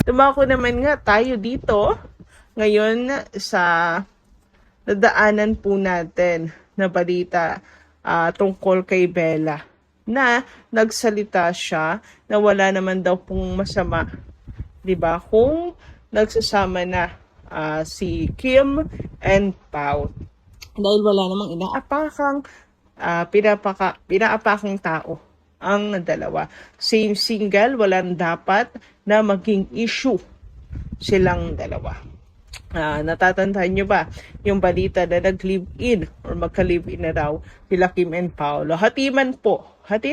Dumako naman nga tayo dito ngayon sa nadaanan po natin na balita tungkol kay Bella na nagsalita siya na wala naman daw pong masama, 'di ba? Kung nagsasama na si Kim and Pao dahil wala namang inaapakang pinaapakang tao ang dalawa. Same single, walang dapat na maging issue silang dalawa. Natatandaan nyo ba yung balita na nag-live-in or magka-live-in na raw sila Kim and Paolo? Hati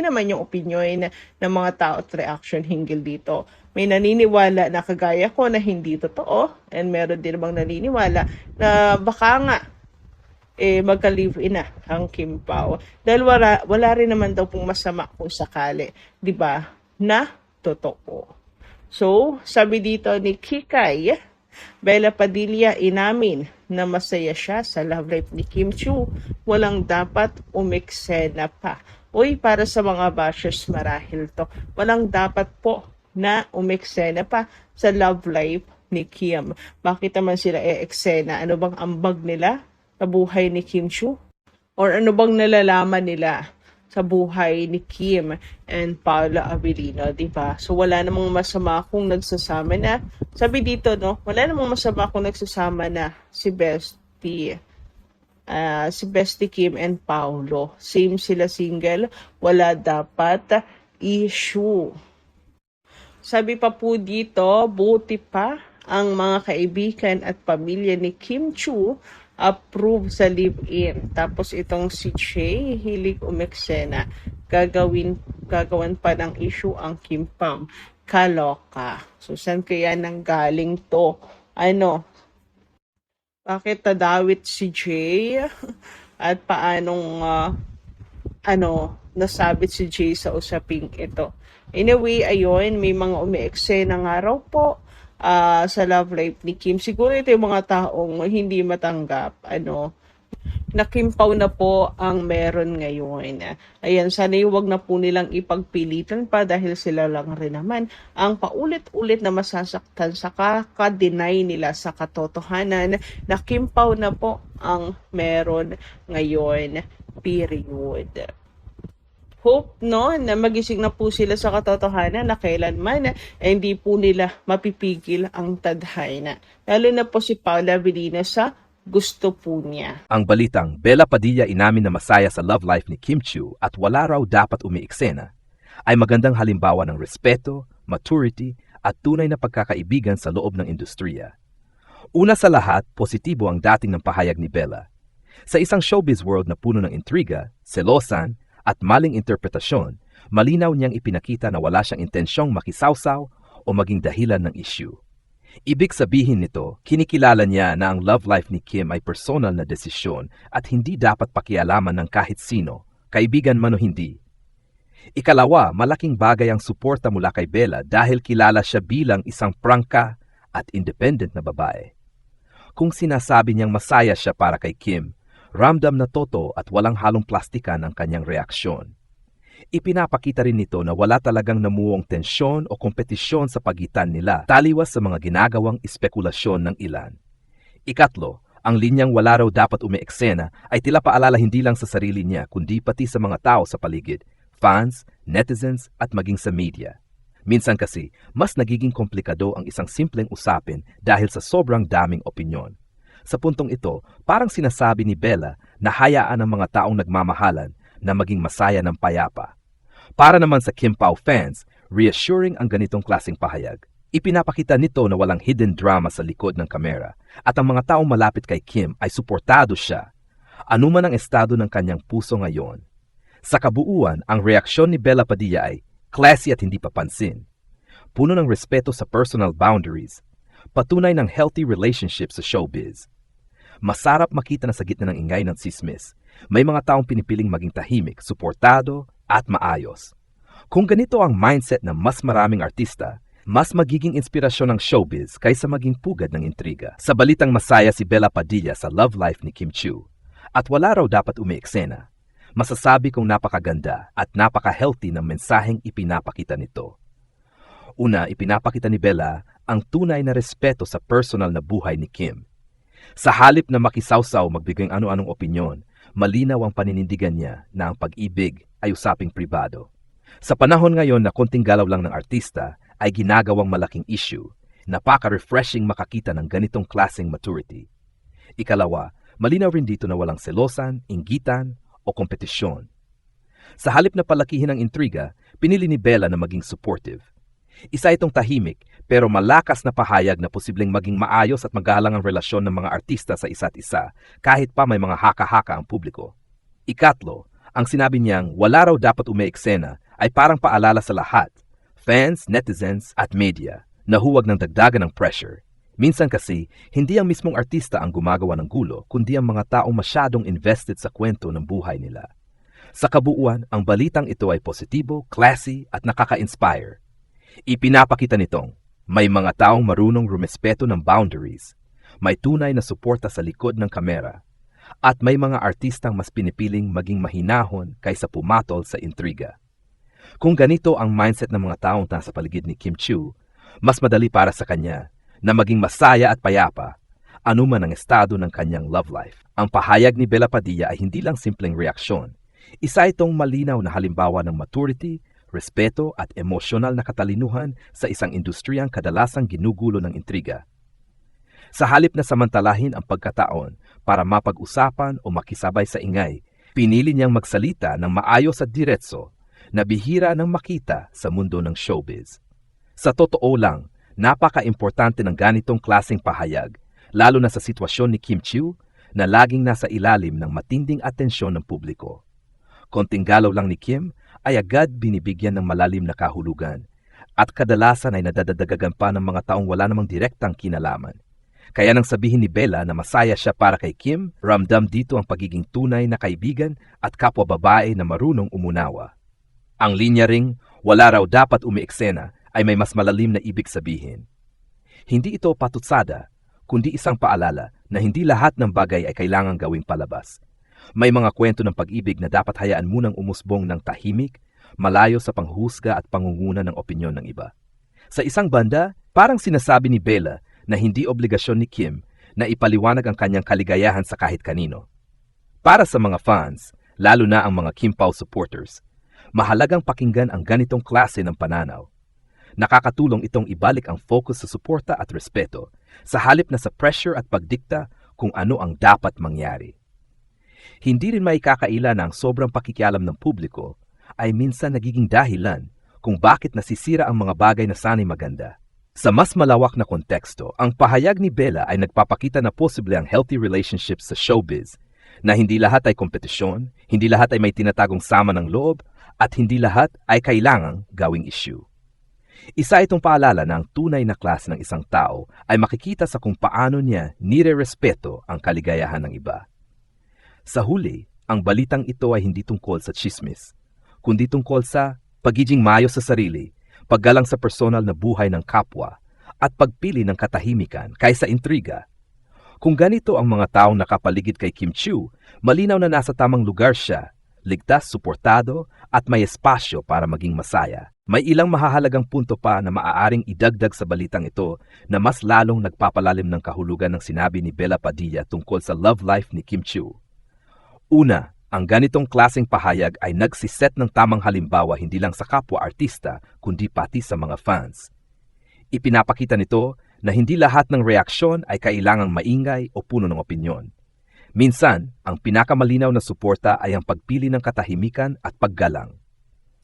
naman yung opinion ng mga tao at reaction hinggil dito. May naniniwala na kagaya ko na hindi totoo, and meron din namang naniniwala na baka nga magka-live-in na ang Kim Pao. Dahil wala rin naman daw pong masama kung sakali, 'di ba? Na totoo. So, sabi dito ni Kikay, Bella Padilla inamin na masaya siya sa love life ni Kim Chiu. Walang dapat umeksena pa. Uy, para sa mga bashers marahil to. Walang dapat po na umeksena pa sa love life ni Kim. Bakit naman sila eksena? Ano bang ambag nila sa buhay ni Kim Chiu? Or ano bang nalalaman nila sa buhay ni Kim and Paula Avellino, di ba? So wala namang masama kung nagsasama na. Sabi dito, no, wala namang masama kung nagsasama na si Bestie Kim and Paolo. Same sila single, wala dapat issue. Sabi pa po dito, buti pa ang mga kaibigan at pamilya ni Kim Chiu approve sa live-in. Tapos itong si Che, hilig umeksena. Gagawan pa ng issue ang Kim Pam. Kaloka. So, saan kaya nanggaling to? Bakit tadawit si Jay? At paanong, nasabit si Jay sa usaping ito? Anyway, ayun, may mga umeeksena nga raw po sa love life ni Kim. Siguro ito yung mga taong hindi matanggap, na Kim Pao na po ang meron ngayon. Ayan, sana wag na po nilang ipagpilitan pa dahil sila lang rin naman ang paulit-ulit na masasaktan sa kaka-deny nila sa katotohanan na Kim Pao na po ang meron ngayon. Period. Hope na magising na po sila sa katotohanan na kailanman hindi po nila mapipigil ang tadhana. Lalo na po si Paula Avellino sa gusto po niya. Ang balitang Bella Padilla inamin na masaya sa love life ni Kim Chiu at wala raw dapat umiiksena ay magandang halimbawa ng respeto, maturity at tunay na pagkakaibigan sa loob ng industriya. Una sa lahat, positibo ang dating ng pahayag ni Bella. Sa isang showbiz world na puno ng intriga, selosan, at maling interpretasyon, malinaw niyang ipinakita na wala siyang intensyong makisawsaw o maging dahilan ng issue. Ibig sabihin nito, kinikilala niya na ang love life ni Kim ay personal na desisyon at hindi dapat pakialaman ng kahit sino, kaibigan man o hindi. Ikalawa, malaking bagay ang suporta mula kay Bella dahil kilala siya bilang isang prangka at independent na babae. Kung sinasabi niyang masaya siya para kay Kim, ramdam na totoo at walang halong plastikan ang kanyang reaksyon. Ipinapakita rin nito na wala talagang namuong tensyon o kompetisyon sa pagitan nila, taliwas sa mga ginagawang espekulasyon ng ilan. Ikatlo, ang linyang wala raw dapat umeeksena ay tila paalala hindi lang sa sarili niya kundi pati sa mga tao sa paligid, fans, netizens at maging sa media. Minsan kasi, mas nagiging komplikado ang isang simpleng usapin dahil sa sobrang daming opinyon. Sa puntong ito, parang sinasabi ni Bella na hayaan ang mga taong nagmamahalan na maging masaya ng payapa. Para naman sa Kim Pao fans, reassuring ang ganitong klaseng pahayag. Ipinapakita nito na walang hidden drama sa likod ng kamera at ang mga taong malapit kay Kim ay suportado siya. Anuman ang estado ng kanyang puso ngayon. Sa kabuuan, ang reaksyon ni Bella Padilla ay classy at hindi papansin. Puno ng respeto sa personal boundaries. Patunay ng healthy relationship sa showbiz. Masarap makita na sa gitna ng ingay ng sismis, may mga taong pinipiling maging tahimik, suportado at maayos. Kung ganito ang mindset ng mas maraming artista, mas magiging inspirasyon ng showbiz kaysa maging pugad ng intriga. Sa balitang masaya si Bella Padilla sa love life ni Kim Chiu at wala raw dapat umeeksena, masasabi kong napakaganda at napaka-healthy ng mensaheng ipinapakita nito. Una, ipinapakita ni Bella ang tunay na respeto sa personal na buhay ni Kim. Sa halip na makisawsaw magbigay ano-anong opinyon, malinaw ang paninindigan niya na ang pag-ibig ay usaping pribado. Sa panahon ngayon na konting galaw lang ng artista ay ginagawang malaking issue, napaka-refreshing makakita ng ganitong klaseng maturity. Ikalawa, malinaw rin dito na walang selosan, inggitan o kompetisyon. Sa halip na palakihin ang intriga, pinili ni Bella na maging supportive. Isa itong tahimik pero malakas na pahayag na posibleng maging maayos at magalang ang relasyon ng mga artista sa isa't isa kahit pa may mga haka-haka ang publiko. Ikatlo, ang sinabi niyang wala raw dapat umeeksena ay parang paalala sa lahat, fans, netizens at media, na huwag ng dagdagan ng pressure. Minsan kasi, hindi ang mismong artista ang gumagawa ng gulo kundi ang mga taong masyadong invested sa kwento ng buhay nila. Sa kabuuan, ang balitang ito ay positibo, classy at nakaka-inspire. Ipinapakita nitong may mga taong marunong rumespeto ng boundaries, may tunay na suporta sa likod ng kamera, at may mga artistang mas pinipiling maging mahinahon kaysa pumatol sa intriga. Kung ganito ang mindset ng mga taong nasa paligid ni Kim Chiu, mas madali para sa kanya na maging masaya at payapa, anuman ang estado ng kanyang love life. Ang pahayag ni Bella Padilla ay hindi lang simpleng reaksyon. Isa itong malinaw na halimbawa ng maturity, respeto at emosyonal na katalinuhan sa isang industriyang kadalasang ginugulo ng intriga. Sa halip na samantalahin ang pagkataon para mapag-usapan o makisabay sa ingay, pinili niyang magsalita ng maayos at diretso na bihira ng makita sa mundo ng showbiz. Sa totoo lang, napaka-importante ng ganitong klaseng pahayag, lalo na sa sitwasyon ni Kim Chiu na laging nasa ilalim ng matinding atensyon ng publiko. Konting galaw lang ni Kim ay agad binibigyan ng malalim na kahulugan at kadalasan ay nadadagdagan pa ng mga taong wala namang direktang kinalaman. Kaya nang sabihin ni Bella na masaya siya para kay Kim, ramdam dito ang pagiging tunay na kaibigan at kapwa babae na marunong umunawa. Ang linya ring, wala raw dapat umiiksena ay may mas malalim na ibig sabihin. Hindi ito patutsada, kundi isang paalala na hindi lahat ng bagay ay kailangang gawing palabas. May mga kwento ng pag-ibig na dapat hayaan munang umusbong ng tahimik, malayo sa panghusga at pangunguna ng opinyon ng iba. Sa isang banda, parang sinasabi ni Bella na hindi obligasyon ni Kim na ipaliwanag ang kanyang kaligayahan sa kahit kanino. Para sa mga fans, lalo na ang mga Kim Pao supporters, mahalagang pakinggan ang ganitong klase ng pananaw. Nakakatulong itong ibalik ang focus sa suporta at respeto sa halip na sa pressure at pagdikta kung ano ang dapat mangyari. Hindi rin maikakaila na ang sobrang pakikialam ng publiko ay minsan nagiging dahilan kung bakit nasisira ang mga bagay na sanay maganda. Sa mas malawak na konteksto, ang pahayag ni Bella ay nagpapakita na posible ang healthy relationships sa showbiz, na hindi lahat ay kompetisyon, hindi lahat ay may tinatagong sama ng loob, at hindi lahat ay kailangang gawing issue. Isa itong paalala na ang tunay na klase ng isang tao ay makikita sa kung paano niya nire-respeto ang kaligayahan ng iba. Sa huli, ang balitang ito ay hindi tungkol sa chismis, kundi tungkol sa pagiging maayos sa sarili, paggalang sa personal na buhay ng kapwa, at pagpili ng katahimikan kaysa intriga. Kung ganito ang mga taong nakapaligid kay Kim Chiu, malinaw na nasa tamang lugar siya, ligtas, suportado, at may espasyo para maging masaya. May ilang mahahalagang punto pa na maaaring idagdag sa balitang ito na mas lalong nagpapalalim ng kahulugan ng sinabi ni Bella Padilla tungkol sa love life ni Kim Chiu. Una, ang ganitong klaseng pahayag ay nagsiset ng tamang halimbawa hindi lang sa kapwa-artista kundi pati sa mga fans. Ipinapakita nito na hindi lahat ng reaksyon ay kailangang maingay o puno ng opinyon. Minsan, ang pinakamalinaw na suporta ay ang pagpili ng katahimikan at paggalang.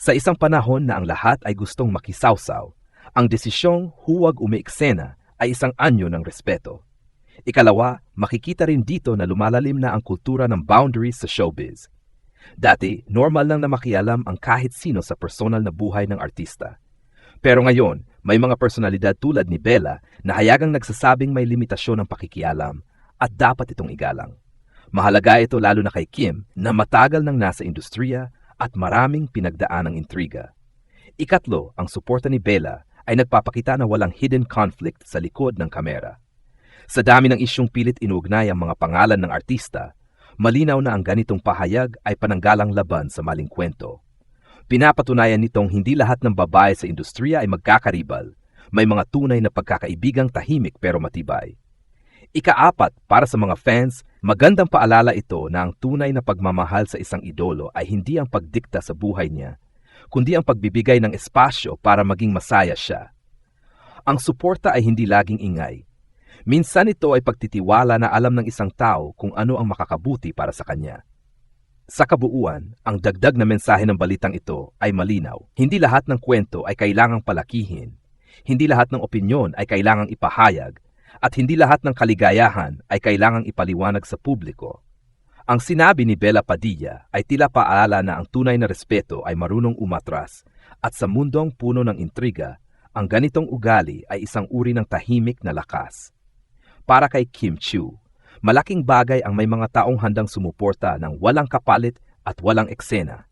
Sa isang panahon na ang lahat ay gustong makisawsaw, ang desisyong huwag umiiksena ay isang anyo ng respeto. Ikalawa, makikita rin dito na lumalalim na ang kultura ng boundaries sa showbiz. Dati, normal lang na makialam ang kahit sino sa personal na buhay ng artista. Pero ngayon, may mga personalidad tulad ni Bella na hayagang nagsasabing may limitasyon ng pakikialam at dapat itong igalang. Mahalaga ito lalo na kay Kim na matagal nang nasa industriya at maraming pinagdaan ng intriga. Ikatlo, ang suporta ni Bella ay nagpapakita na walang hidden conflict sa likod ng kamera. Sa dami ng isyong pilit inuugnay ang mga pangalan ng artista, Malinaw na ang ganitong pahayag ay pananggalang laban sa maling kwento. Pinapatunayan nitong hindi lahat ng babae sa industriya ay magkakaribal. May mga tunay na pagkakaibigang tahimik pero matibay. Ika-4, para sa mga fans, magandang paalala ito na ang tunay na pagmamahal sa isang idolo ay hindi ang pagdikta sa buhay niya, kundi ang pagbibigay ng espasyo para maging masaya siya. Ang suporta ay hindi laging ingay. Minsan ito ay pagtitiwala na alam ng isang tao kung ano ang makakabuti para sa kanya. Sa kabuuan, ang dagdag na mensahe ng balitang ito ay malinaw. Hindi lahat ng kwento ay kailangang palakihin. Hindi lahat ng opinyon ay kailangang ipahayag. At hindi lahat ng kaligayahan ay kailangang ipaliwanag sa publiko. Ang sinabi ni Bella Padilla ay tila paalala na ang tunay na respeto ay marunong umatras. At sa mundong puno ng intriga, ang ganitong ugali ay isang uri ng tahimik na lakas. Para kay Kim Chiu, malaking bagay ang may mga taong handang sumuporta ng walang kapalit at walang eksena.